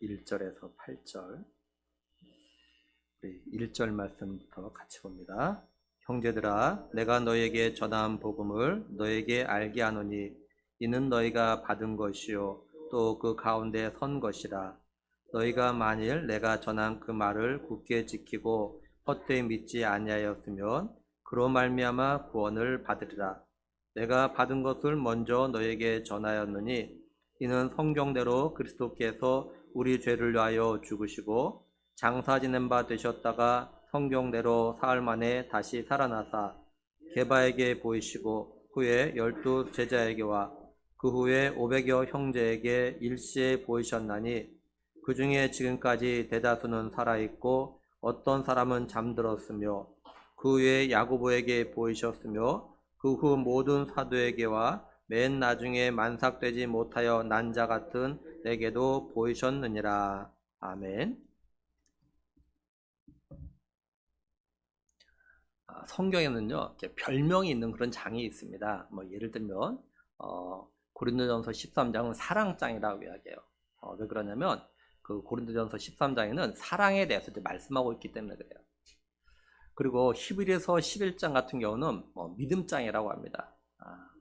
1절에서 8절, 우리 1절 말씀부터 같이 봅니다. 형제들아, 내가 너에게 전한 복음을 너에게 알게 하노니 이는 너희가 받은 것이요 또 그 가운데 선 것이라. 너희가 만일 내가 전한 그 말을 굳게 지키고 헛되이 믿지 아니하였으면 그로 말미암아 구원을 받으리라. 내가 받은 것을 먼저 너에게 전하였느니 이는 성경대로 그리스도께서 우리 죄를 위하여 죽으시고 장사 지낸 바 되셨다가 성경대로 사흘 만에 다시 살아나사 게바에게 보이시고 후에 12 제자에게와 그 후에 500여 형제에게 일시에 보이셨나니 그 중에 지금까지 대다수는 살아있고 어떤 사람은 잠들었으며 그 후에 야고보에게 보이셨으며 그 후 모든 사도에게와 맨 나중에 만삭되지 못하여 난 자 같은 내게도 보이셨느니라. 아멘. 성경에는요, 이렇게 별명이 있는 그런 장이 있습니다. 뭐 예를 들면 고린도전서 13장은 사랑장이라고 이야기해요. 왜 그러냐면 그 고린도전서 13장에는 사랑에 대해서 이제 말씀하고 있기 때문에 그래요. 그리고 히브리서 11장 같은 경우는 믿음장이라고 합니다.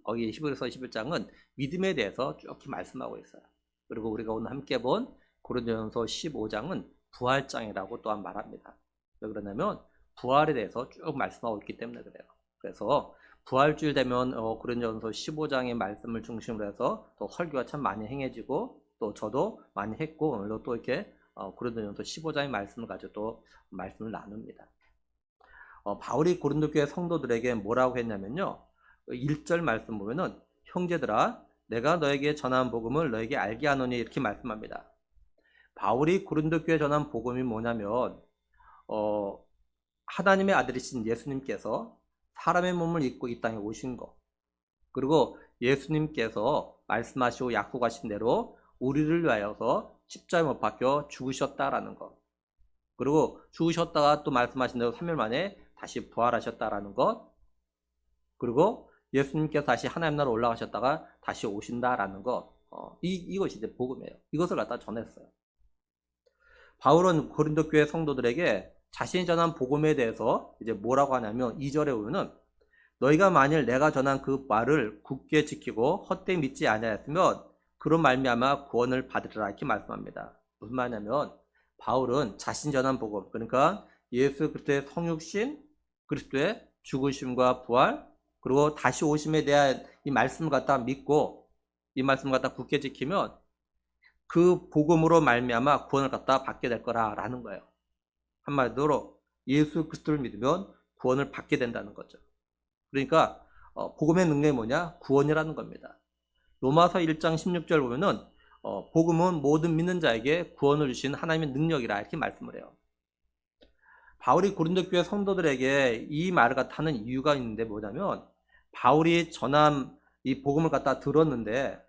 거기 히브리서 11장은 믿음에 대해서 쭉 말씀하고 있어요. 그리고 우리가 오늘 함께 본 고린도전서 15장은 부활장이라고 또한 말합니다. 왜 그러냐면 부활에 대해서 쭉 말씀하고 있기 때문에 그래요. 그래서 부활주일 되면 고린도전서 15장의 말씀을 중심으로 해서 또 설교가 참 많이 행해지고 또 저도 많이 했고 오늘도 또 이렇게 고린도전서 15장의 말씀을 가지고 또 말씀을 나눕니다. 바울이 고린도 교회 성도들에게 뭐라고 했냐면요. 1절 말씀 보면은 형제들아 내가 너에게 전한 복음을 너에게 알게 하노니 이렇게 말씀합니다. 바울이 고린도 교회에 전한 복음이 뭐냐면 하나님의 아들이신 예수님께서 사람의 몸을 입고 이 땅에 오신 것, 그리고 예수님께서 말씀하시고 약속하신 대로 우리를 위하여서 십자가에 못 박혀 죽으셨다라는 것, 그리고 죽으셨다가 또 말씀하신 대로 3일 만에 다시 부활하셨다라는 것, 그리고 예수님께서 다시 하나님 나라로 올라가셨다가 다시 오신다라는 것, 이것이 이제 복음이에요. 이것을 갖다 전했어요. 바울은 고린도 교회 성도들에게 자신이 전한 복음에 대해서 이제 뭐라고 하냐면 2절에 보면은 너희가 만일 내가 전한 그 말을 굳게 지키고 헛되이 믿지 아니하였으면 그런 말미암아 구원을 받으리라 이렇게 말씀합니다. 무슨 말이냐면 바울은 자신이 전한 복음, 그러니까 예수 그리스도의 성육신, 그리스도의 죽으심과 부활, 그리고 다시 오심에 대한 이 말씀을 갖다 믿고 이 말씀을 갖다 굳게 지키면 그 복음으로 말미암아 구원을 갖다 받게 될 거라라는 거예요. 한마디로 예수 그리스도를 믿으면 구원을 받게 된다는 거죠. 그러니까 복음의 능력이 뭐냐? 구원이라는 겁니다. 로마서 1장 16절 보면은 복음은 모든 믿는 자에게 구원을 주신 하나님의 능력이라 이렇게 말씀을 해요. 바울이 고린도 교회 성도들에게 이 말을 갖다 하는 이유가 있는데 뭐냐면 바울이 전한 이 복음을 갖다 들었는데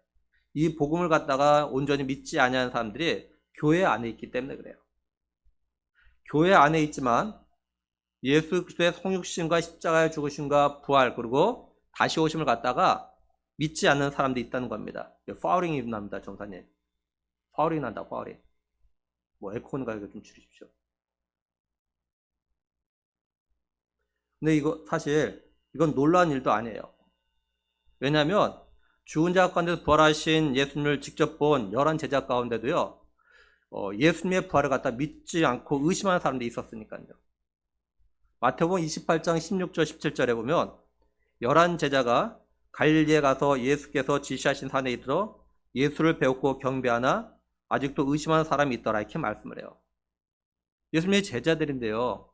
이 복음을 갖다가 온전히 믿지 아니하는 사람들이 교회 안에 있기 때문에 그래요. 교회 안에 있지만 예수 그리스도의 성육신과 십자가의 죽으심과 부활 그리고 다시 오심을 갖다가 믿지 않는 사람들이 있다는 겁니다. 파울링이 납니다, 정사님. 파울링 난다, 파울링. 에코는 가격 좀 줄이십시오. 근데 이거 사실 이건 놀라운 일도 아니에요. 왜냐하면 죽은 자 가운데서 부활하신 예수님을 직접 본 11 제자 가운데도요, 예수님의 부활을 갖다 믿지 않고 의심하는 사람들이 있었으니까요. 마태복음 28장 16절 17절에 보면 11 제자가 갈릴리에 가서 예수께서 지시하신 산에 이르러 예수를 배웠고 경배하나 아직도 의심하는 사람이 있더라 이렇게 말씀을 해요. 예수님의 제자들인데요.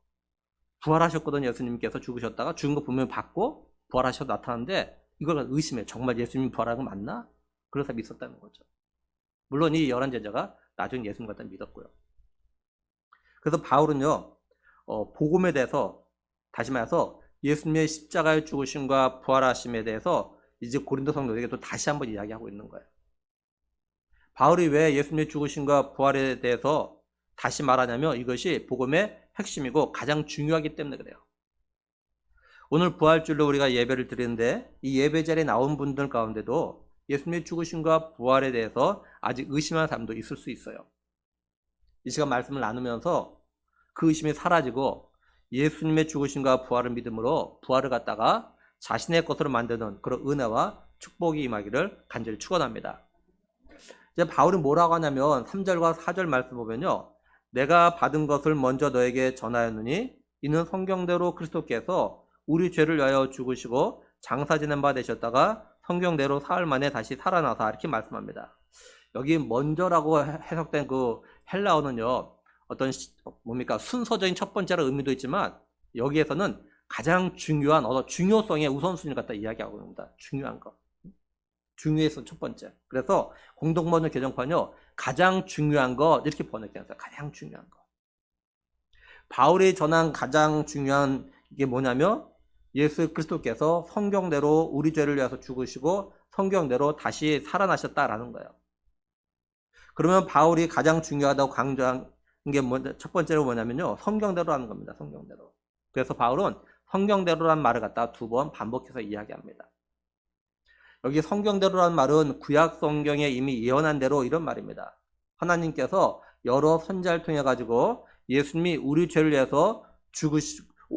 부활하셨거든요. 예수님께서 죽으셨다가 죽은 거 보면 받고 부활하셔서 나타나는데 이걸 의심해. 정말 예수님이 부활한 거 맞나? 그래서 믿었다는 거죠. 물론 이 11 제자가 나중에 예수님 갖다 믿었고요. 그래서 바울은요. 복음에 대해서 다시 말해서 예수님의 십자가의 죽으심과 부활하심에 대해서 이제 고린도 성도들에게 또 다시 한번 이야기하고 있는 거예요. 바울이 왜 예수님의 죽으심과 부활에 대해서 다시 말하냐면 이것이 복음의 핵심이고 가장 중요하기 때문에 그래요. 오늘 부활주일로 우리가 예배를 드리는데 이 예배 자리에 나온 분들 가운데도 예수님의 죽으심과 부활에 대해서 아직 의심하는 사람도 있을 수 있어요. 이 시간 말씀을 나누면서 그 의심이 사라지고 예수님의 죽으심과 부활을 믿음으로 부활을 갖다가 자신의 것으로 만드는 그런 은혜와 축복이 임하기를 간절히 축원합니다. 이제 바울이 뭐라고 하냐면 3절과 4절 말씀 보면요. 내가 받은 것을 먼저 너에게 전하였느니 이는 성경대로 그리스도께서 우리 죄를 위하여 죽으시고 장사 지낸 바 되셨다가 성경대로 사흘 만에 다시 살아나사 이렇게 말씀합니다. 여기 먼저라고 해석된 그 헬라어는요. 어떤 뭡니까 순서적인 첫 번째라는 의미도 있지만 여기에서는 가장 중요한 중요성의 우선순위를 갖다 이야기하고 있습니다. 중요한 거. 중요해서 첫 번째. 그래서 공동번역 개정판요. 가장 중요한 거 이렇게 번역했어요. 가장 중요한 거. 바울이 전한 가장 중요한 이게 뭐냐면 예수 그리스도께서 성경대로 우리 죄를 위해서 죽으시고 성경대로 다시 살아나셨다라는 거예요. 그러면 바울이 가장 중요하다고 강조한 게 첫 번째로 뭐냐면요. 성경대로라는 겁니다. 성경대로. 그래서 바울은 성경대로라는 말을 갖다 두 번 반복해서 이야기합니다. 여기 성경대로라는 말은 구약 성경에 이미 예언한 대로 이런 말입니다. 하나님께서 여러 선지자를 통해 가지고 예수님이 우리 죄를 위해서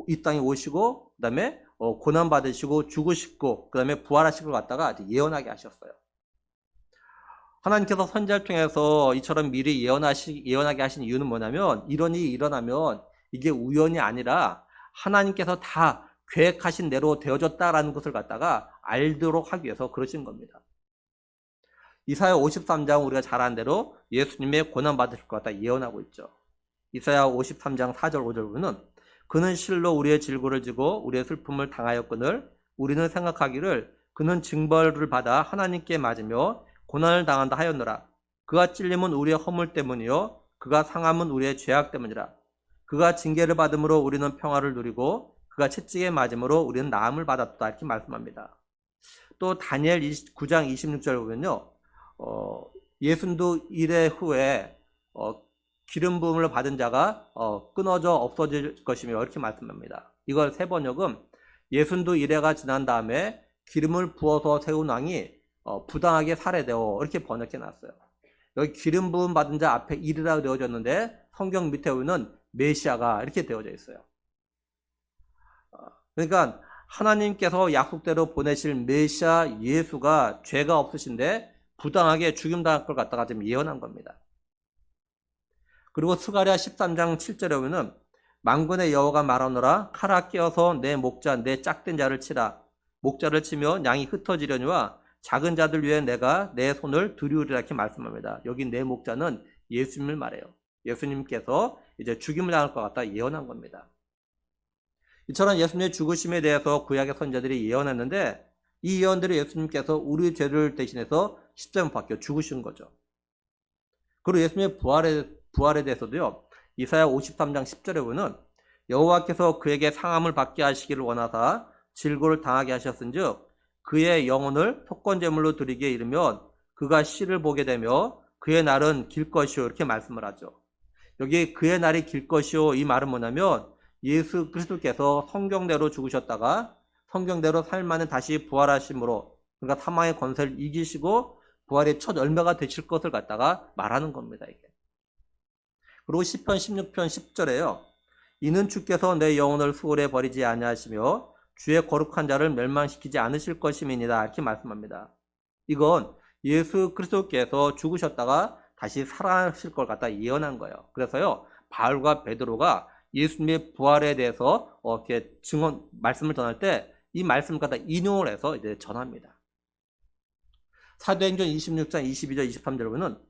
이 땅에 오시고 그다음에 고난 받으시고 죽으시고 그다음에 부활하실 걸 갖다가 예언하게 하셨어요. 하나님께서 선지자를 통해서 이처럼 미리 예언하게 하신 이유는 뭐냐면 이런 일이 일어나면 이게 우연이 아니라 하나님께서 다 계획하신 대로 되어졌다라는 것을 갖다가 알도록 하기 위해서 그러신 겁니다. 이사야 53장 우리가 잘 아는 대로 예수님의 고난 받으실 것 같다 예언하고 있죠. 이사야 53장 4절 5절 보면 그는 실로 우리의 질고를 지고 우리의 슬픔을 당하였거늘 우리는 생각하기를 그는 징벌을 받아 하나님께 맞으며 고난을 당한다 하였노라. 그가 찔림은 우리의 허물 때문이요 그가 상함은 우리의 죄악 때문이라. 그가 징계를 받음으로 우리는 평화를 누리고 그가 채찍에 맞음으로 우리는 나음을 받았다 이렇게 말씀합니다. 또 다니엘 9장 26절 보면요. 예순도 일해 후에 기름 부음을 받은 자가 끊어져 없어질 것이며 이렇게 말씀합니다. 이걸 세 번역은 예순도 일해가 지난 다음에 기름을 부어서 세운 왕이 부당하게 살해되어 이렇게 번역해 놨어요. 여기 기름 부음 받은 자 앞에 일이라고 되어졌는데 성경 밑에 보면 메시아가 이렇게 되어져 있어요. 그러니까 하나님께서 약속대로 보내실 메시아 예수가 죄가 없으신데 부당하게 죽임당할 걸 갖다가 지금 예언한 겁니다. 그리고 스가랴 13장 7절에 보면은 만군의 여호와가 말하노라 칼아 끼어서 내 목자 내 짝된 자를 치라. 목자를 치면 양이 흩어지려니와 작은 자들 위해 내가 내 손을 들이우리라 이렇게 말씀합니다. 여기 내 목자는 예수님을 말해요. 예수님께서 이제 죽임을 당할 것 같다 예언한 겁니다. 이처럼 예수님의 죽으심에 대해서 구약의 선지자들이 예언했는데 이 예언들이 예수님께서 우리 죄를 대신해서 십자가에 박혀 죽으신 거죠. 그리고 예수님의 부활에 대해서도요. 이사야 53장 10절에 보면 여호와께서 그에게 상함을 받게 하시기를 원하사 질고를 당하게 하셨은즉 그의 영혼을 속건제물로 드리기에 이르면 그가 시를 보게 되며 그의 날은 길 것이요 이렇게 말씀을 하죠. 여기 그의 날이 길 것이요 이 말은 뭐냐면 예수 그리스도께서 성경대로 죽으셨다가 성경대로 살만은 다시 부활하심으로 그러니까 사망의 권세를 이기시고 부활의 첫 열매가 되실 것을 갖다가 말하는 겁니다. 이게. 그리고 시편 16편 10절에요. 이는 주께서 내 영혼을 수월에 버리지 아니하시며 주의 거룩한 자를 멸망시키지 않으실 것임이니라 이렇게 말씀합니다. 이건 예수 그리스도께서 죽으셨다가 다시 살아나실 걸 갖다 예언한 거예요. 그래서요 바울과 베드로가 예수님의 부활에 대해서 이렇게 말씀을 전할 때 이 말씀을 갖다 인용을 해서 이제 전합니다. 사도행전 26장 22절 23절 보면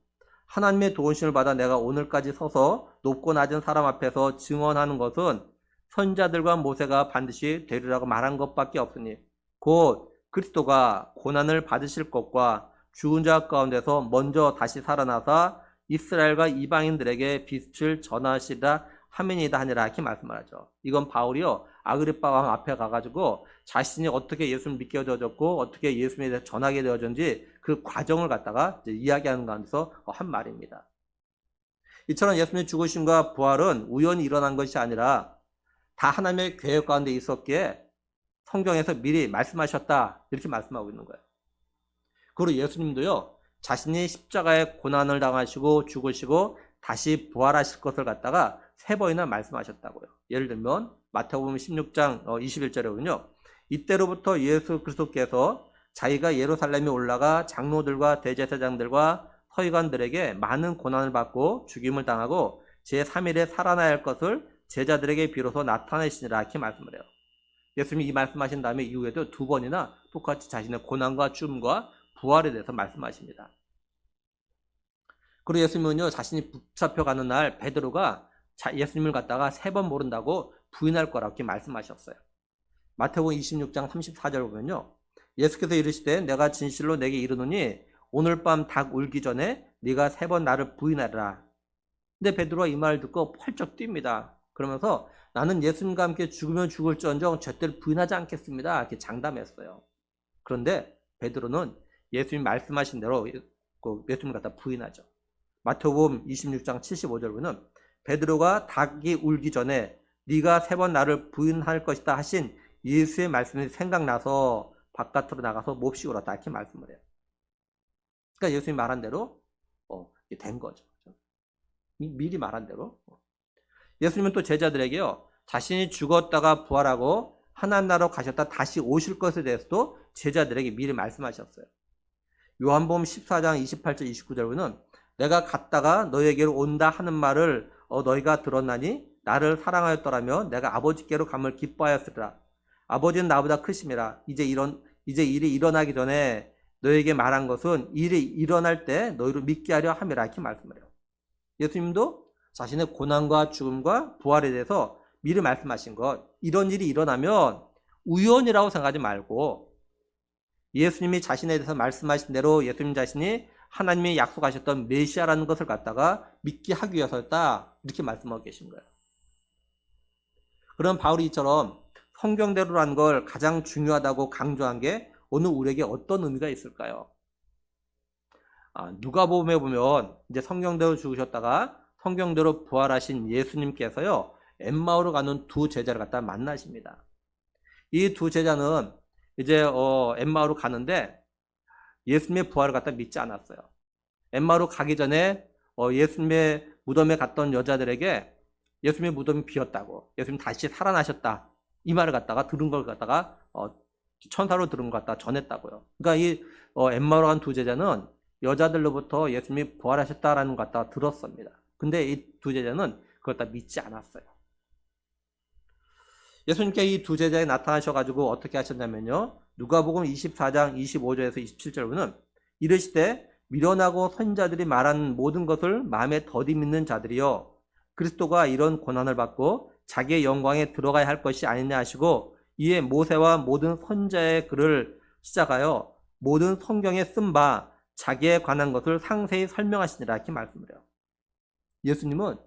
하나님의 도우심을 받아 내가 오늘까지 서서 높고 낮은 사람 앞에서 증언하는 것은 선지자들과 모세가 반드시 되리라고 말한 것밖에 없으니 곧 그리스도가 고난을 받으실 것과 죽은 자 가운데서 먼저 다시 살아나사 이스라엘과 이방인들에게 빛을 전하시라 하면이다 하니라 이렇게 말씀을 하죠. 이건 바울이요 아그리빠 왕 앞에 가가지고 자신이 어떻게 예수를 믿게 되어졌고 어떻게 예수님에 대해 전하게 되어졌는지 그 과정을 갖다가 이야기하는 가운데서 한 말입니다. 이처럼 예수님의 죽으심과 부활은 우연히 일어난 것이 아니라 다 하나님의 계획 가운데 있었기에 성경에서 미리 말씀하셨다 이렇게 말씀하고 있는 거예요. 그리고 예수님도요 자신이 십자가에 고난을 당하시고 죽으시고 다시 부활하실 것을 갖다가 3번이나 말씀하셨다고요. 예를 들면 마태복음 16장 21절에 보면요. 이때로부터 예수 그리스도께서 자기가 예루살렘에 올라가 장로들과 대제사장들과 서기관들에게 많은 고난을 받고 죽임을 당하고 제3일에 살아나야 할 것을 제자들에게 비로소 나타내시니라 이렇게 말씀을 해요. 예수님이 이 말씀하신 다음에 이후에도 2번이나 똑같이 자신의 고난과 죽음과 부활에 대해서 말씀하십니다. 그리고 예수님은요, 자신이 붙잡혀가는 날 베드로가 예수님을 갖다가 3번 모른다고 부인할 거라고 이렇게 말씀하셨어요. 마태복음 26장 34절 보면요. 예수께서 이르시되 내가 진실로 내게 이르노니 오늘 밤 닭 울기 전에 네가 3번 나를 부인하리라. 근데 베드로가 이 말을 듣고 펄쩍 뜁니다. 그러면서 나는 예수님과 함께 죽으면 죽을지언정 절대로 부인하지 않겠습니다. 이렇게 장담했어요. 그런데 베드로는 예수님 말씀하신 대로 예수님을 갖다 부인하죠. 마태복음 26장 75절 보면 베드로가 닭이 울기 전에 네가 3번 나를 부인할 것이다 하신 예수의 말씀이 생각나서 바깥으로 나가서 몹시 울었다 이렇게 말씀을 해요. 그러니까 예수님이 말한 대로 된 거죠. 미리 말한 대로. 예수님은 또 제자들에게요. 자신이 죽었다가 부활하고 하나님 나라로 가셨다 다시 오실 것에 대해서도 제자들에게 미리 말씀하셨어요. 요한복음 14장 28절 29절에는 내가 갔다가 너희에게로 온다 하는 말을 너희가 들었나니 나를 사랑하였더라면 내가 아버지께로 감을 기뻐하였으리라. 아버지는 나보다 크심이라. 이제 일이 일어나기 전에 너희에게 말한 것은 일이 일어날 때 너희를 믿게 하려 함이라 이렇게 말씀을 해요. 예수님도 자신의 고난과 죽음과 부활에 대해서 미리 말씀하신 것, 이런 일이 일어나면 우연이라고 생각하지 말고 예수님이 자신에 대해서 말씀하신 대로 예수님 자신이 하나님이 약속하셨던 메시아라는 것을 갖다가 믿게 하기 위해서였다 이렇게 말씀하고 계신 거예요. 그럼 바울이 이처럼 성경대로라는 걸 가장 중요하다고 강조한 게 오늘 우리에게 어떤 의미가 있을까요? 누가복음에 보면 이제 성경대로 죽으셨다가 성경대로 부활하신 예수님께서요 엠마오로 가는 2 제자를 갖다 만나십니다. 이 2 제자는 이제 엠마오로 가는데 예수님의 부활을 갖다 믿지 않았어요. 엠마오로 가기 전에 예수님의 무덤에 갔던 여자들에게 예수님의 무덤이 비었다고, 예수님 다시 살아나셨다 이 말을 갖다가 들은 걸 갖다가 천사로 들은 것 갖다가 전했다고요. 그러니까 이 엠마오로 간 2 제자는 여자들로부터 예수님이 부활하셨다라는 것 갖다가 들었습니다. 근데 이 2 제자는 그걸 다 믿지 않았어요. 예수님께 이 2 제자에 나타나셔가지고 어떻게 하셨냐면요. 누가복음 24장 25절에서 27절 보면 이르시되 미련하고 선자들이 말하는 모든 것을 마음에 더디 믿는 자들이여 그리스도가 이런 고난을 받고 자기의 영광에 들어가야 할 것이 아니냐 하시고 이에 모세와 모든 선자의 글을 시작하여 모든 성경에 쓴 바 자기에 관한 것을 상세히 설명하시니라 이렇게 말씀을 해요. 예수님은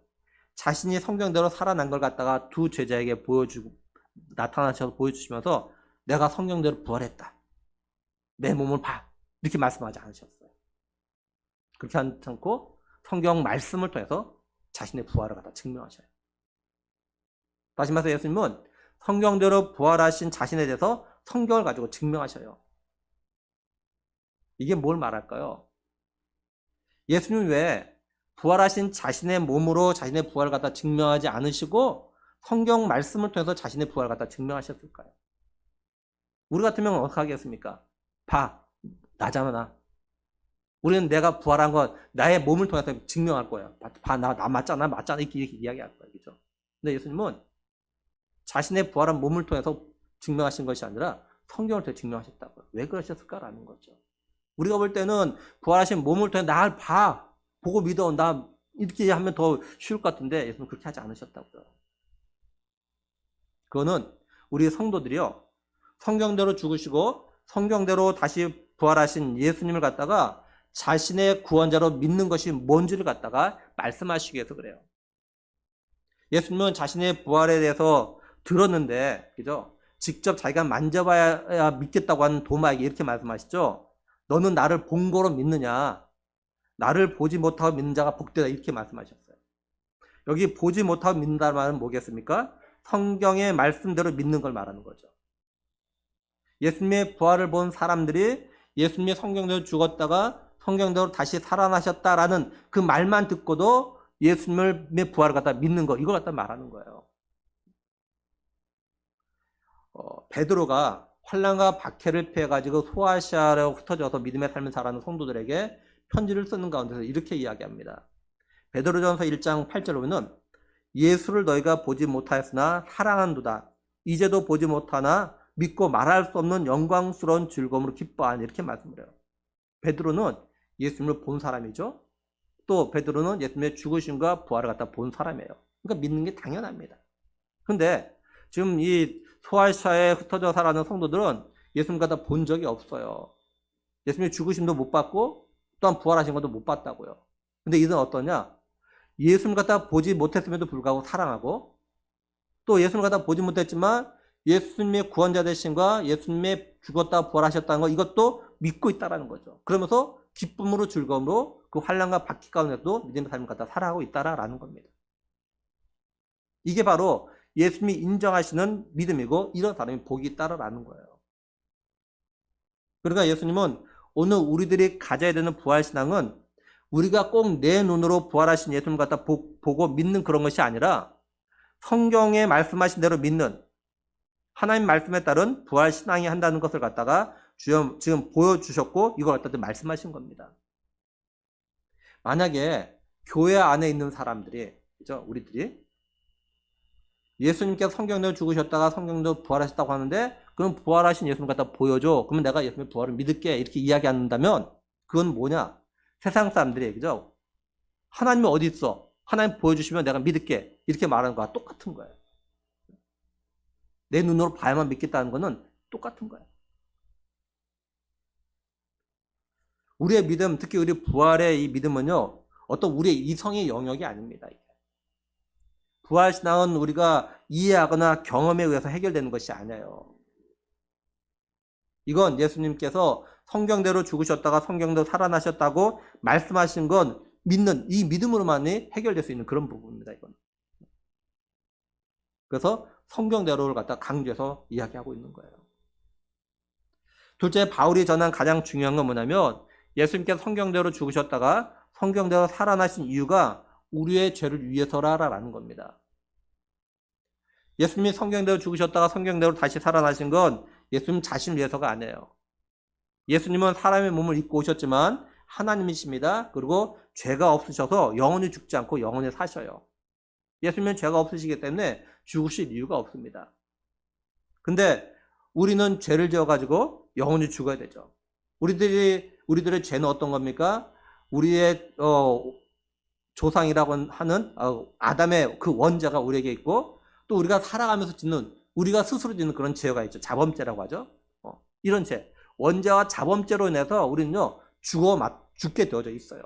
자신이 성경대로 살아난 걸 갖다가 2 제자에게 나타나셔서 보여주시면서 내가 성경대로 부활했다. 내 몸을 봐. 이렇게 말씀하지 않으셨어요. 그렇게 하지 않고 성경 말씀을 통해서 자신의 부활을 갖다 증명하셔요. 다시 말해서 예수님은 성경대로 부활하신 자신에 대해서 성경을 가지고 증명하셔요. 이게 뭘 말할까요? 예수님은 왜 부활하신 자신의 몸으로 자신의 부활을 갖다 증명하지 않으시고 성경 말씀을 통해서 자신의 부활을 갖다 증명하셨을까요? 우리 같으면 어떻게 하겠습니까? 봐, 나잖아 나. 우리는 내가 부활한 건 나의 몸을 통해서 증명할 거야. 봐, 나 맞잖아 이렇게 이야기할 거야. 그죠? 근데 예수님은 자신의 부활한 몸을 통해서 증명하신 것이 아니라 성경을 통해 증명하셨다고요. 왜 그러셨을까라는 거죠. 우리가 볼 때는 부활하신 몸을 통해 날 봐, 보고 믿어, 나 이렇게 하면 더 쉬울 것 같은데 예수님은 그렇게 하지 않으셨다고요. 그거는 우리 성도들이요 성경대로 죽으시고 성경대로 다시 부활하신 예수님을 갖다가 자신의 구원자로 믿는 것이 뭔지를 갖다가 말씀하시기 위해서 그래요. 예수님은 자신의 부활에 대해서 들었는데, 그죠? 직접 자기가 만져봐야 믿겠다고 하는 도마에게 이렇게 말씀하시죠. 너는 나를 본 거로 믿느냐? 나를 보지 못하고 믿는 자가 복되다 이렇게 말씀하셨어요. 여기 보지 못하고 믿는다는 말은 뭐겠습니까? 성경의 말씀대로 믿는 걸 말하는 거죠. 예수님의 부활을 본 사람들이 예수님의 성경대로 죽었다가 성경대로 다시 살아나셨다라는 그 말만 듣고도 예수님의 부활을 갖다 믿는 거, 이걸 갖다 말하는 거예요. 베드로가 환난과 박해를 피해가지고 소아시아로 흩어져서 믿음의 삶을 살아가는 성도들에게 편지를 쓰는 가운데서 이렇게 이야기합니다. 베드로전서 1장 8절에 보면 예수를 너희가 보지 못하였으나 사랑한도다. 이제도 보지 못하나 믿고 말할 수 없는 영광스러운 즐거움으로 기뻐하니, 이렇게 말씀을 해요. 베드로는 예수님을 본 사람이죠. 또 베드로는 예수님의 죽으심과 부활을 갖다 본 사람이에요. 그러니까 믿는 게 당연합니다. 근데 지금 이 소아시아에 흩어져 살아가는 성도들은 예수님 갖다 본 적이 없어요. 예수님의 죽으심도 못 봤고 또한 부활하신 것도 못 봤다고요. 근데 이들은 어떠냐? 예수님 갖다 보지 못했음에도 불구하고 사랑하고, 또 예수님 갖다 보지 못했지만 예수님의 구원자 되신과 예수님의 죽었다 부활하셨다는 거, 이것도 믿고 있다라는 거죠. 그러면서 기쁨으로 즐거움으로 그 환난과 박해 가운데도 믿음의 삶을 갖다 살아가고 있다라는 겁니다. 이게 바로 예수님이 인정하시는 믿음이고, 이런 사람이 복이 있다라는 거예요. 그러니까 예수님은 오늘 우리들이 가져야 되는 부활신앙은 우리가 꼭 내 눈으로 부활하신 예수님 갖다 보고 믿는 그런 것이 아니라 성경에 말씀하신 대로 믿는, 하나님 말씀에 따른 부활신앙이 한다는 것을 갖다가 지금 보여주셨고, 이걸 갖다 말씀하신 겁니다. 만약에 교회 안에 있는 사람들이, 그죠? 우리들이 예수님께서 성경대로 죽으셨다가 성경대로 부활하셨다고 하는데, 그럼 부활하신 예수님 갖다 보여줘. 그러면 내가 예수님의 부활을 믿을게. 이렇게 이야기한다면 그건 뭐냐? 세상 사람들이, 그죠? 하나님이 어디 있어? 하나님 보여주시면 내가 믿을게. 이렇게 말하는 거와 똑같은 거예요. 내 눈으로 봐야만 믿겠다는 거는 똑같은 거예요. 우리의 믿음, 특히 우리 부활의 이 믿음은요, 어떤 우리의 이성의 영역이 아닙니다. 부활신앙은 우리가 이해하거나 경험에 의해서 해결되는 것이 아니에요. 이건 예수님께서 성경대로 죽으셨다가 성경대로 살아나셨다고 말씀하신 건 믿는 이 믿음으로만이 해결될 수 있는 그런 부분입니다. 이건. 그래서 성경대로를 갖다 강조해서 이야기하고 있는 거예요. 둘째, 바울이 전한 가장 중요한 건 뭐냐면, 예수님께서 성경대로 죽으셨다가 성경대로 살아나신 이유가 우리의 죄를 위해서라라는 겁니다. 예수님이 성경대로 죽으셨다가 성경대로 다시 살아나신 건 예수님 자신을 위해서가 아니에요. 예수님은 사람의 몸을 입고 오셨지만 하나님이십니다. 그리고 죄가 없으셔서 영원히 죽지 않고 영원히 사셔요. 예수님은 죄가 없으시기 때문에 죽으실 이유가 없습니다. 근데 우리는 죄를 지어가지고 영원히 죽어야 되죠. 우리들의 죄는 어떤 겁니까? 우리의 조상이라고 하는 아담의 그 원죄가 우리에게 있고, 또 우리가 살아가면서 짓는, 우리가 스스로 짓는 그런 죄가 있죠. 자범죄라고 하죠. 이런 죄, 원죄와 자범죄로 인해서 우리는요 죽게 되어져 있어요.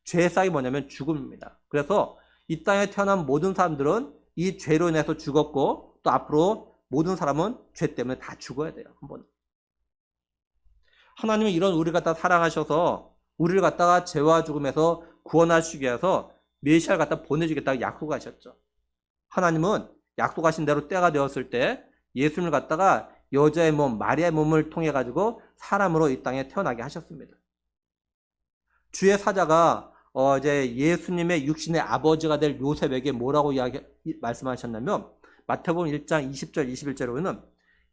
죄의 싹이 뭐냐면 죽음입니다. 그래서 이 땅에 태어난 모든 사람들은 이 죄로 인해서 죽었고, 또 앞으로 모든 사람은 죄 때문에 다 죽어야 돼요. 한번. 하나님은 이런 우리를 갖다 사랑하셔서 우리를 갖다가 죄와 죽음에서 구원하시기 위해서 메시아를 갖다 보내주겠다고 약속하셨죠. 하나님은 약속하신 대로 때가 되었을 때 예수님을 갖다가 여자의 몸, 마리아의 몸을 통해 가지고 사람으로 이 땅에 태어나게 하셨습니다. 주의 사자가 이제 예수님의 육신의 아버지가 될 요셉에게 뭐라고 말씀하셨냐면, 마태복음 1장 20절 21절로는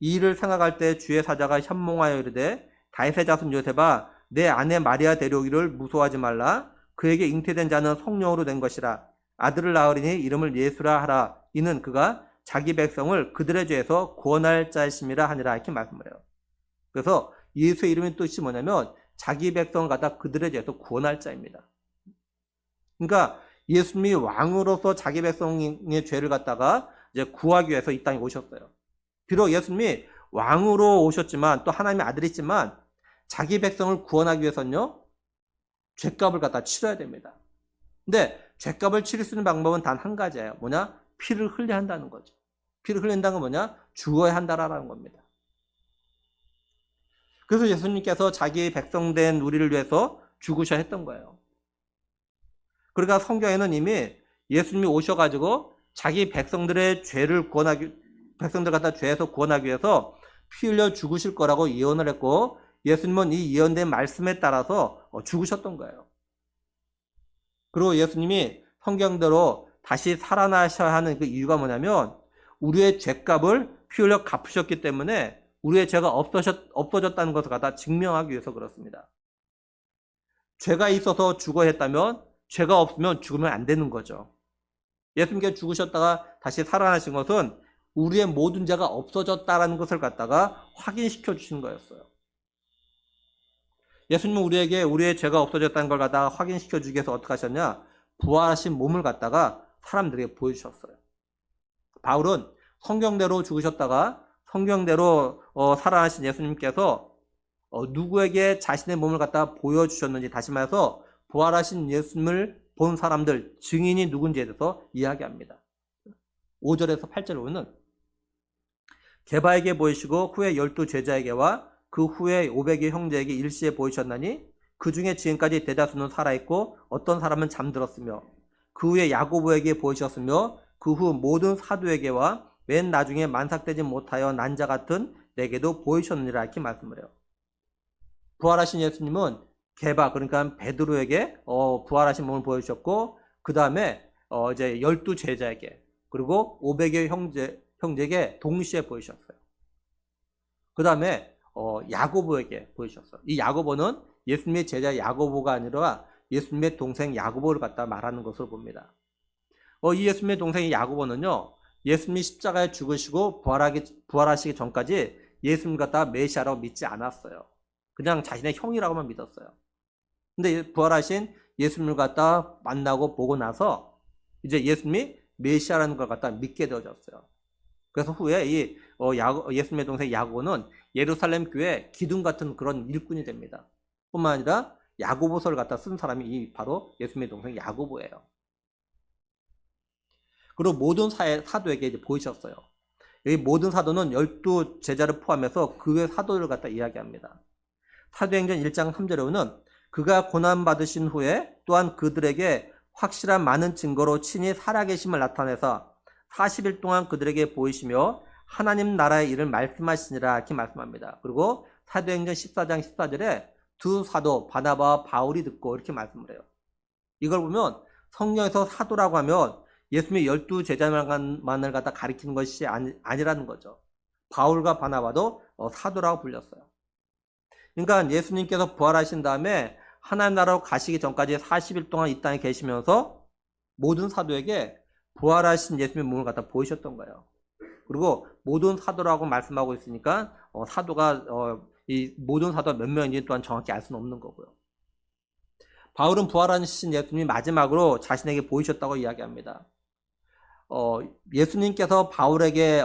이 일을 생각할 때 주의 사자가 현몽하여 이르되 다윗의 자손 요셉아 내 아내 마리아 데려오기를 무서워하지 말라. 그에게 잉태된 자는 성령으로 된 것이라. 아들을 낳으리니 이름을 예수라 하라. 이는 그가 자기 백성을 그들의 죄에서 구원할 자이심이라 하니라. 이렇게 말씀을 해요. 그래서 예수의 이름의 뜻이 뭐냐면 자기 백성을 갖다 그들의 죄에서 구원할 자입니다. 그러니까 예수님이 왕으로서 자기 백성의 죄를 갖다가 이제 구하기 위해서 이 땅에 오셨어요. 비록 예수님이 왕으로 오셨지만, 또 하나님의 아들이지만 자기 백성을 구원하기 위해서는요 죄값을 갖다 치러야 됩니다. 근데 죄값을 치를 수 있는 방법은 단 한 가지예요. 뭐냐? 피를 흘려야 한다는 거죠. 피를 흘린다는 건 뭐냐? 죽어야 한다라는 겁니다. 그래서 예수님께서 자기 백성된 우리를 위해서 죽으셔야 했던 거예요. 그러니까 성경에는 이미 예수님이 오셔가지고 자기 백성들의 백성들 갖다 죄에서 구원하기 위해서 피 흘려 죽으실 거라고 예언을 했고, 예수님은 이 예언된 말씀에 따라서 죽으셨던 거예요. 그리고 예수님이 성경대로 다시 살아나셔야 하는 그 이유가 뭐냐면 우리의 죄값을 피 흘려 갚으셨기 때문에 우리의 죄가 없어졌다는 것을 갖다 증명하기 위해서 그렇습니다. 죄가 있어서 죽어야 했다면 죄가 없으면 죽으면 안 되는 거죠. 예수님께서 죽으셨다가 다시 살아나신 것은 우리의 모든 죄가 없어졌다는 것을 갖다가 확인시켜 주신 거였어요. 예수님은 우리에게 우리의 죄가 없어졌다는 걸 갖다가 확인시켜 주기 위해서 어떻게 하셨냐? 부활하신 몸을 갖다가 사람들에게 보여주셨어요. 바울은 성경대로 죽으셨다가 성경대로 살아나신 예수님께서 누구에게 자신의 몸을 갖다가 보여주셨는지, 다시 말해서 부활하신 예수님을 본 사람들, 증인이 누군지에 대해서 이야기합니다. 5절에서 8절에 보면 게바에게 보이시고 후에 12 제자에게와 그 후에 500의 형제에게 일시에 보이셨나니 그 중에 지금까지 대다수는 살아있고 어떤 사람은 잠들었으며 그 후에 야고보에게 보이셨으며 그 후 모든 사도에게와 맨 나중에 만삭되지 못하여 난 자 같은 내게도 보이셨느니라 이렇게 말씀을 해요. 부활하신 예수님은 게바, 그러니까 베드로에게 부활하신 몸을 보여주셨고, 그 다음에 이제 12 제자에게, 그리고 500의 형제에게 동시에 보이셨어요. 그 다음에 야고보에게 보이셨어요. 이 야고보는 예수님의 제자 야고보가 아니라 예수님의 동생 야고보를 갖다 말하는 것으로 봅니다. 이 예수님의 동생 야고보는요, 예수님이 십자가에 죽으시고 부활하시기 전까지 예수님 갖다 메시아라고 믿지 않았어요. 그냥 자신의 형이라고만 믿었어요. 근데 부활하신 예수님을 갖다 만나고 보고 나서 이제 예수님이 메시아라는 걸 갖다 믿게 되어졌어요. 그래서 후에 이 예수님의 동생 야고보는 예루살렘 교회 기둥 같은 그런 일꾼이 됩니다. 뿐만 아니라 야고보서를 갖다 쓴 사람이 바로 예수님의 동생 야고보예요. 그리고 모든 사도에게 이제 보이셨어요. 여기 모든 사도는 12 제자를 포함해서 그 외 사도를 갖다 이야기합니다. 사도행전 1장 3절에 보면 그가 고난받으신 후에 또한 그들에게 확실한 많은 증거로 친히 살아계심을 나타내서 40일 동안 그들에게 보이시며 하나님 나라의 일을 말씀하시니라 이렇게 말씀합니다. 그리고 사도행전 14장 14절에 두 사도 바나바와 바울이 듣고 이렇게 말씀을 해요. 이걸 보면 성경에서 사도라고 하면 예수님의 12 제자만을 갖다 가리키는 것이 아니라는 거죠. 바울과 바나바도 사도라고 불렸어요. 그러니까 예수님께서 부활하신 다음에 하나님 나라로 가시기 전까지 40일 동안 이 땅에 계시면서 모든 사도에게 부활하신 예수님의 몸을 갖다 보이셨던 거예요. 그리고 모든 사도라고 말씀하고 있으니까 사도가 이 모든 사도가 몇 명인지 또한 정확히 알 수는 없는 거고요. 바울은 부활하신 예수님이 마지막으로 자신에게 보이셨다고 이야기합니다. 예수님께서 바울에게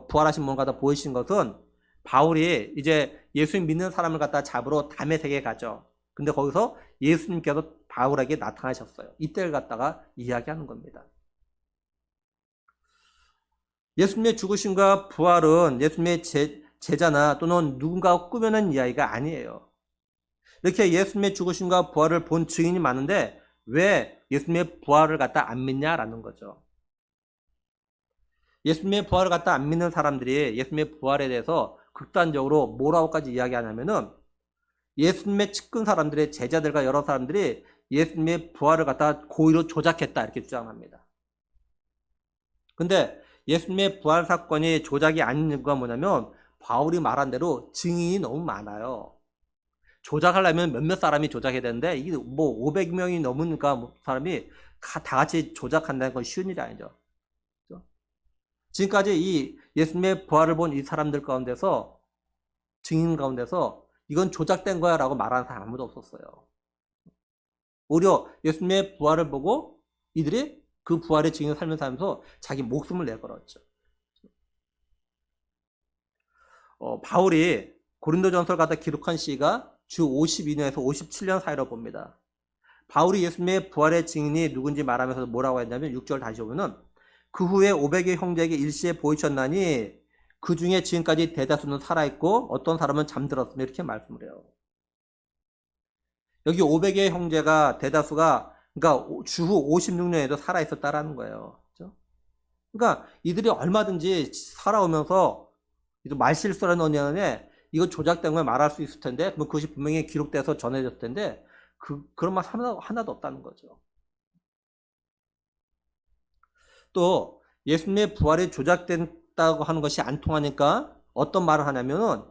부활하신 몸을 갖다 보이신 것은 바울이 이제 예수님 믿는 사람을 갖다 잡으러 다메섹에 가죠. 근데 거기서 예수님께서 바울에게 나타나셨어요. 이때를 갖다가 이야기하는 겁니다. 예수님의 죽으심과 부활은 예수님의 제자나 또는 누군가가 꾸며낸 이야기가 아니에요. 이렇게 예수님의 죽으심과 부활을 본 증인이 많은데 왜 예수님의 부활을 갖다 안 믿냐라는 거죠. 예수님의 부활을 갖다 안 믿는 사람들이 예수님의 부활에 대해서 극단적으로 뭐라고까지 이야기하냐면은 예수님의 측근 사람들의 제자들과 여러 사람들이 예수님의 부활을 갖다 고의로 조작했다 이렇게 주장합니다. 근데 예수님의 부활 사건이 조작이 아닌 이유가 뭐냐면 바울이 말한 대로 증인이 너무 많아요. 조작하려면 몇몇 사람이 조작해야 되는데 이게 뭐 500명이 넘으니까 사람이 다 같이 조작한다는 건 쉬운 일이 아니죠. 지금까지 이 예수님의 부활을 본 이 사람들 가운데서 증인 가운데서 이건 조작된 거야 라고 말하는 사람 아무도 없었어요. 오히려 예수님의 부활을 보고 이들이 그 부활의 증인을 살면서 하면서 자기 목숨을 내걸었죠. 바울이 고린도전서를 갖다 기록한 시기가 주 52년에서 57년 사이로 봅니다. 바울이 예수님의 부활의 증인이 누군지 말하면서 뭐라고 했냐면 6절 다시 보면은 그 후에 500의 형제에게 일시에 보이셨나니 그 중에 지금까지 대다수는 살아있고 어떤 사람은 잠들었으며 이렇게 말씀을 해요. 여기 500의 형제가 대다수가 그러니까 주후 56년에도 살아있었다라는 거예요. 그렇죠? 그러니까 이들이 얼마든지 살아오면서 말실수라는 언어에 이거 조작된 걸 말할 수 있을 텐데 그럼 그것이 분명히 기록돼서 전해졌을 텐데 그런 말 하나도 없다는 거죠. 또 예수님의 부활이 조작됐다고 하는 것이 안 통하니까 어떤 말을 하냐면은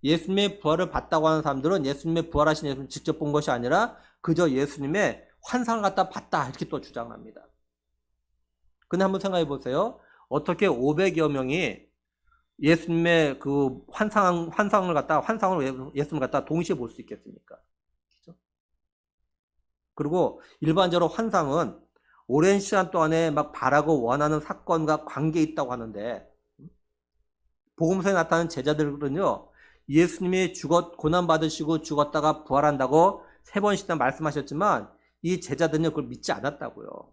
예수님의 부활을 봤다고 하는 사람들은 예수님의 부활하신 예수님을 직접 본 것이 아니라 그저 예수님의 환상을 갖다 봤다 이렇게 또 주장을 합니다. 근데 한번 생각해 보세요. 어떻게 500여 명이 예수님의 그 환상을 예수님을 갖다 동시에 볼 수 있겠습니까? 그렇죠? 그리고 일반적으로 환상은 오랜 시간 동안에 막 바라고 원하는 사건과 관계 있다고 하는데 복음서에 나타나는 제자들은요 예수님이 고난 받으시고 죽었다가 부활한다고 3번씩이나 말씀하셨지만 이 제자들은요 그걸 믿지 않았다고요.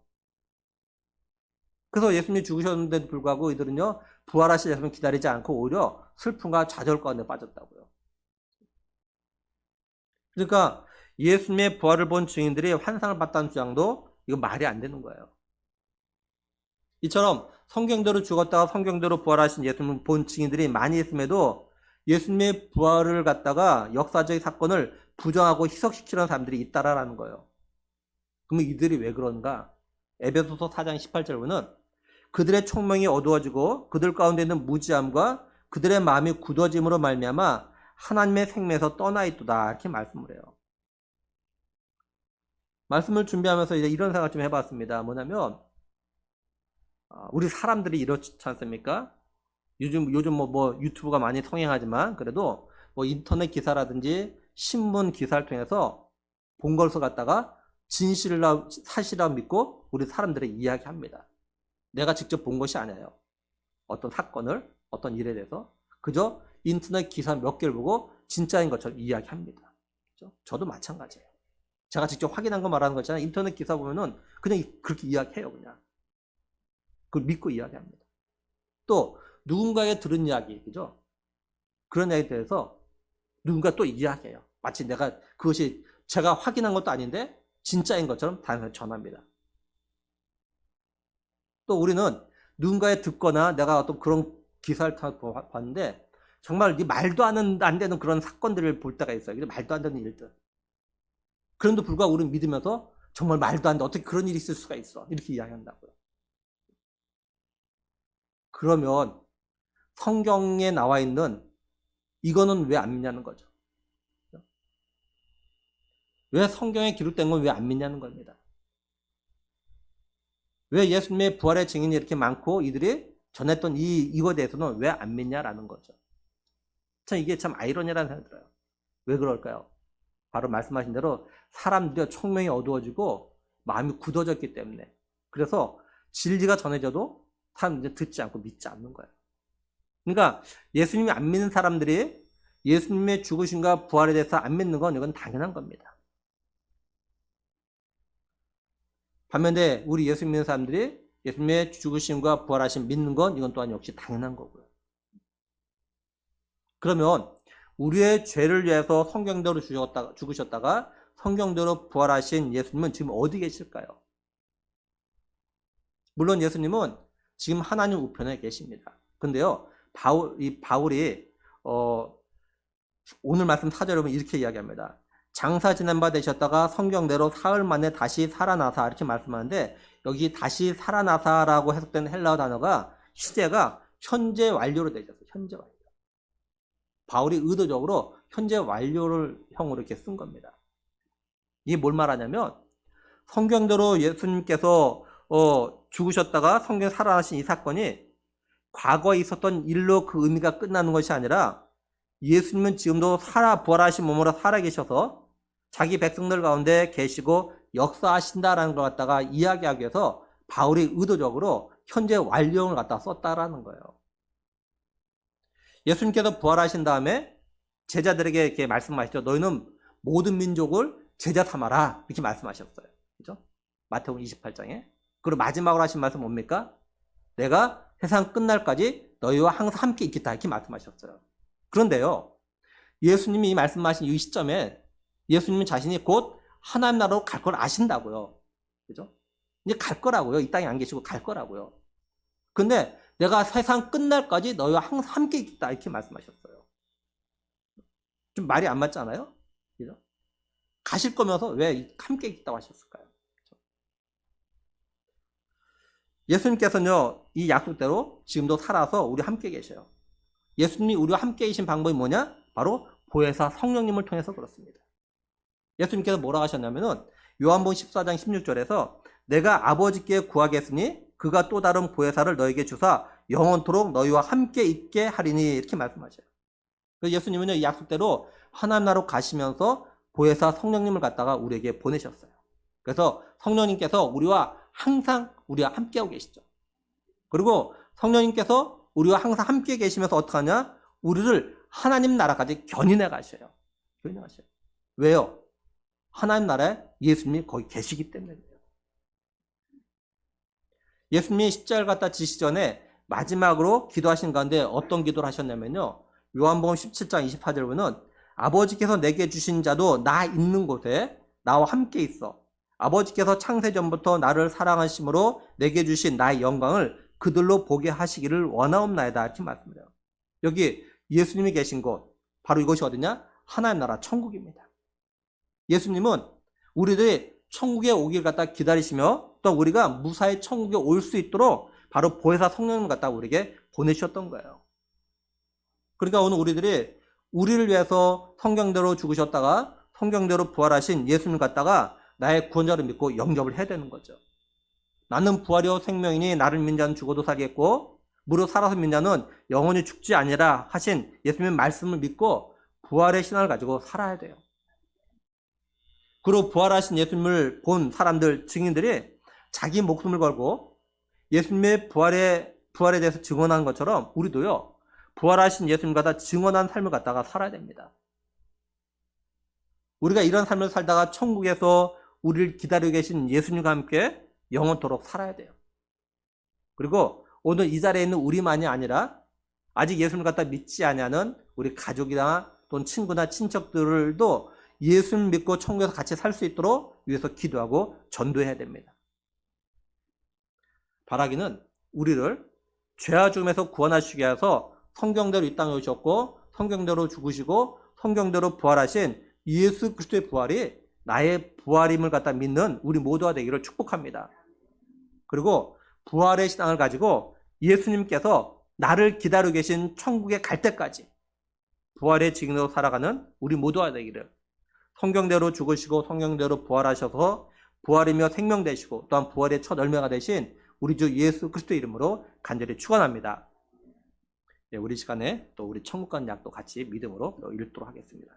그래서 예수님이 죽으셨는데도 불구하고 이들은요 부활하실 예수님을 기다리지 않고 오히려 슬픔과 좌절 가운데 빠졌다고요. 그러니까 예수님의 부활을 본 증인들이 환상을 봤다는 주장도 이거 말이 안 되는 거예요. 이처럼 성경대로 죽었다가 성경대로 부활하신 예수님을 본 증인들이 많이 있음에도 예수님의 부활을 갖다가 역사적인 사건을 부정하고 희석시키는 사람들이 있다라는 거예요. 그러면 이들이 왜 그런가? 에베소서 4장 18절 보면 그들의 총명이 어두워지고 그들 가운데 있는 무지함과 그들의 마음이 굳어짐으로 말미암아 하나님의 생명에서 떠나 있도다 이렇게 말씀을 해요. 말씀을 준비하면서 이제 이런 생각 좀 해봤습니다. 뭐냐면 우리 사람들이 이렇지 않습니까? 요즘 뭐 유튜브가 많이 성행하지만 그래도 뭐 인터넷 기사라든지 신문 기사를 통해서 본 것을 갖다가 진실이라 사실이라고 믿고 우리 사람들이 이야기합니다. 내가 직접 본 것이 아니에요. 어떤 사건을 어떤 일에 대해서 그저 인터넷 기사 몇 개를 보고 진짜인 것처럼 이야기합니다. 그렇죠? 저도 마찬가지예요. 제가 직접 확인한 거 말하는 거잖아요. 인터넷 기사 보면은 그냥 그렇게 이야기해요. 그냥 그걸 믿고 이야기합니다. 또 누군가의 들은 이야기, 그죠? 그런 이야기에 대해서 누군가 또 이야기해요. 마치 그것이 제가 확인한 것도 아닌데 진짜인 것처럼 다양하게 전합니다. 또 우리는 누군가의 듣거나 내가 어떤 그런 기사를 봤는데 정말 말도 안 되는 그런 사건들을 볼 때가 있어요. 말도 안 되는 일들. 그런데도 불구하고 우리는 믿으면서 정말 말도 안 돼. 어떻게 그런 일이 있을 수가 있어. 이렇게 이야기한다고요. 그러면 성경에 나와 있는 이거는 왜 안 믿냐는 거죠. 왜 성경에 기록된 건 왜 안 믿냐는 겁니다. 왜 예수님의 부활의 증인이 이렇게 많고 이들이 전했던 이거에 대해서는 왜 안 믿냐라는 거죠. 참 이게 참 아이러니라는 생각이 들어요. 왜 그럴까요? 바로 말씀하신 대로 사람들의 총명이 어두워지고 마음이 굳어졌기 때문에 그래서 진리가 전해져도 사람들이 듣지 않고 믿지 않는 거예요. 그러니까 예수님이 안 믿는 사람들이 예수님의 죽으심과 부활에 대해서 안 믿는 건 이건 당연한 겁니다. 반면에 우리 예수 믿는 사람들이 예수님의 죽으심과 부활하심 믿는 건 이건 또한 역시 당연한 거고요. 그러면 우리의 죄를 위해서 성경대로 죽으셨다가 성경대로 부활하신 예수님은 지금 어디 계실까요? 물론 예수님은 지금 하나님 우편에 계십니다. 근데요, 바울이 오늘 말씀 4절에 보면 이렇게 이야기합니다. 장사 지낸 바 되셨다가 성경대로 사흘 만에 다시 살아나사 이렇게 말씀하는데 여기 다시 살아나사라고 해석된 헬라어 단어가 시제가 현재 완료로 되어 있었어요. 현재 완료. 바울이 의도적으로 현재 완료를 형으로 이렇게 쓴 겁니다. 이게 뭘 말하냐면 성경대로 예수님께서 죽으셨다가 성경에 살아나신 이 사건이 과거에 있었던 일로 그 의미가 끝나는 것이 아니라 예수님은 지금도 부활하신 몸으로 살아계셔서 자기 백성들 가운데 계시고 역사하신다라는 걸 갖다가 이야기하기 위해서 바울이 의도적으로 현재 완료형을 갖다 썼다라는 거예요. 예수님께서 부활하신 다음에 제자들에게 이렇게 말씀하시죠. 너희는 모든 민족을 제자 삼아라 이렇게 말씀하셨어요. 그죠? 마태복음 28장에. 그리고 마지막으로 하신 말씀 뭡니까? 내가 세상 끝날까지 너희와 항상 함께 있겠다 이렇게 말씀하셨어요. 그런데요, 예수님이 말씀하신 이 시점에 예수님 자신이 곧 하나님 나라로 갈 걸 아신다고요. 그죠? 이제 갈 거라고요. 이 땅에 안 계시고 갈 거라고요. 근데 내가 세상 끝날까지 너희와 항상 함께 있겠다 이렇게 말씀하셨어요. 좀 말이 안 맞잖아요? 그죠? 가실 거면서 왜 함께 있다고 하셨을까요? 그죠? 예수님께서는요, 이 약속대로 지금도 살아서 우리 함께 계셔요. 예수님이 우리와 함께 계신 방법이 뭐냐? 바로 보혜사 성령님을 통해서 그렇습니다. 예수님께서 뭐라 하셨냐면은 요한복음 14장 16절에서 내가 아버지께 구하겠으니 그가 또 다른 보혜사를 너에게 주사 영원토록 너희와 함께 있게 하리니 이렇게 말씀하셔요. 그래서 예수님은 이 약속대로 하나님 나라로 가시면서 보혜사 성령님을 갖다가 우리에게 보내셨어요. 그래서 성령님께서 우리와 함께하고 계시죠. 그리고 성령님께서 우리와 항상 함께 계시면서 어떻게 하냐? 우리를 하나님 나라까지 견인해 가셔요. 왜요? 하나님 나라에 예수님이 거기 계시기 때문에 그래요. 예수님이 십자가를 갖다 지시기 전에 마지막으로 기도하신 가운데 어떤 기도를 하셨냐면요. 요한복음 17장 24절 보면 아버지께서 내게 주신 자도 나 있는 곳에 나와 함께 있어. 아버지께서 창세전부터 나를 사랑하심으로 내게 주신 나의 영광을 그들로 보게 하시기를 원하옵나이다. 이렇게 말씀해요. 여기 예수님이 계신 곳, 바로 이것이 어디냐? 하나님 나라 천국입니다. 예수님은 우리들이 천국에 오길 갖다 기다리시며 또 우리가 무사히 천국에 올 수 있도록 바로 보혜사 성령님을 갖다 우리에게 보내주셨던 거예요. 그러니까 오늘 우리를 위해서 성경대로 죽으셨다가 성경대로 부활하신 예수님을 갖다가 나의 구원자를 믿고 영접을 해야 되는 거죠. 나는 부활이요 생명이니 나를 믿는 자는 죽어도 살겠고 무릇 살아서 믿는 자는 영원히 죽지 아니라 하신 예수님의 말씀을 믿고 부활의 신앙을 가지고 살아야 돼요. 그리고 부활하신 예수님을 본 사람들, 증인들이 자기 목숨을 걸고 예수님의 부활에 대해서 증언한 것처럼 우리도요, 부활하신 예수님 갖다 증언한 삶을 갖다가 살아야 됩니다. 우리가 이런 삶을 살다가 천국에서 우리를 기다리고 계신 예수님과 함께 영원토록 살아야 돼요. 그리고 오늘 이 자리에 있는 우리만이 아니라 아직 예수님을 갖다 믿지 아니하는 우리 가족이나 또는 친구나 친척들도 예수님 믿고 천국에서 같이 살 수 있도록 위해서 기도하고 전도해야 됩니다. 바라기는 우리를 죄와 죽음에서 구원하시기 위해서 성경대로 이 땅에 오셨고 성경대로 죽으시고 성경대로 부활하신 예수 그리스도의 부활이 나의 부활임을 갖다 믿는 우리 모두가 되기를 축복합니다. 그리고 부활의 신앙을 가지고 예수님께서 나를 기다리고 계신 천국에 갈 때까지 부활의 증인으로 살아가는 우리 모두가 되기를, 성경대로 죽으시고 성경대로 부활하셔서 부활이며 생명 되시고 또한 부활의 첫 열매가 되신 우리 주 예수 그리스도 이름으로 간절히 축원합니다. 네, 우리 시간에 또 우리 천국 가는 약도 같이 믿음으로 읽도록 하겠습니다.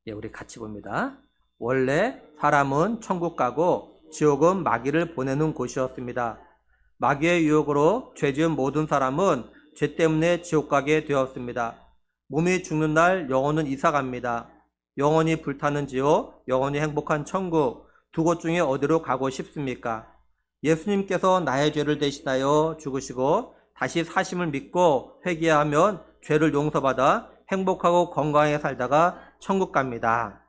예, 우리 같이 봅니다. 원래 사람은 천국 가고 지옥은 마귀를 보내는 곳이었습니다. 마귀의 유혹으로 죄 지은 모든 사람은 죄 때문에 지옥 가게 되었습니다. 몸이 죽는 날 영혼은 이사갑니다. 영원히 불타는 지옥, 영원히 행복한 천국, 두 곳 중에 어디로 가고 싶습니까? 예수님께서 나의 죄를 대신하여 죽으시고 다시 사심을 믿고 회개하면 죄를 용서받아 행복하고 건강하게 살다가 천국 갑니다.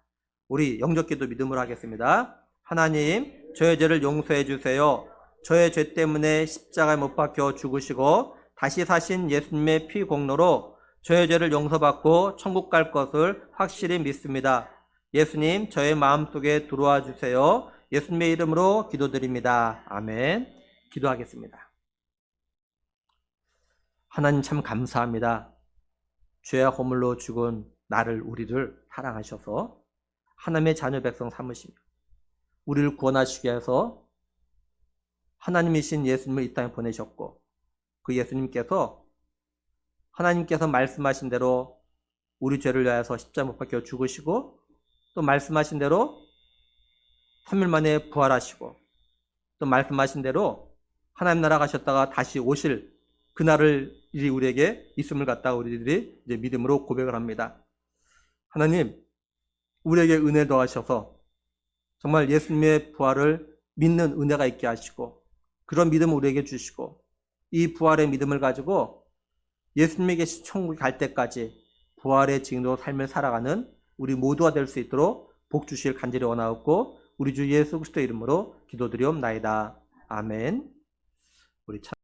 우리 영접기도 믿음으로 하겠습니다. 하나님, 저의 죄를 용서해 주세요. 저의 죄 때문에 십자가에 못 박혀 죽으시고 다시 사신 예수님의 피 공로로 저의 죄를 용서받고 천국 갈 것을 확실히 믿습니다. 예수님, 저의 마음속에 들어와 주세요. 예수님의 이름으로 기도드립니다. 아멘. 기도하겠습니다. 하나님 참 감사합니다. 죄와 허물로 죽은 우리를 사랑하셔서 하나님의 자녀 백성 삼으시며 우리를 구원하시기 위해서 하나님이신 예수님을 이 땅에 보내셨고 그 예수님께서 하나님께서 말씀하신 대로 우리 죄를 위하여서 십자가에 못 박혀 죽으시고 또 말씀하신 대로 3일 만에 부활하시고 또 말씀하신 대로 하나님 나라 가셨다가 다시 오실 그날을 우리에게 있음을 갖다가 우리들이 이제 믿음으로 고백을 합니다. 하나님, 우리에게 은혜 더하셔서 정말 예수님의 부활을 믿는 은혜가 있게 하시고 그런 믿음을 우리에게 주시고 이 부활의 믿음을 가지고 예수님이 계신 천국에 갈 때까지 부활의 증인으로 삶을 살아가는 우리 모두가 될 수 있도록 복 주실 간절히 원하옵고 우리 주 예수 그리스도 이름으로 기도드리옵나이다. 아멘. 우리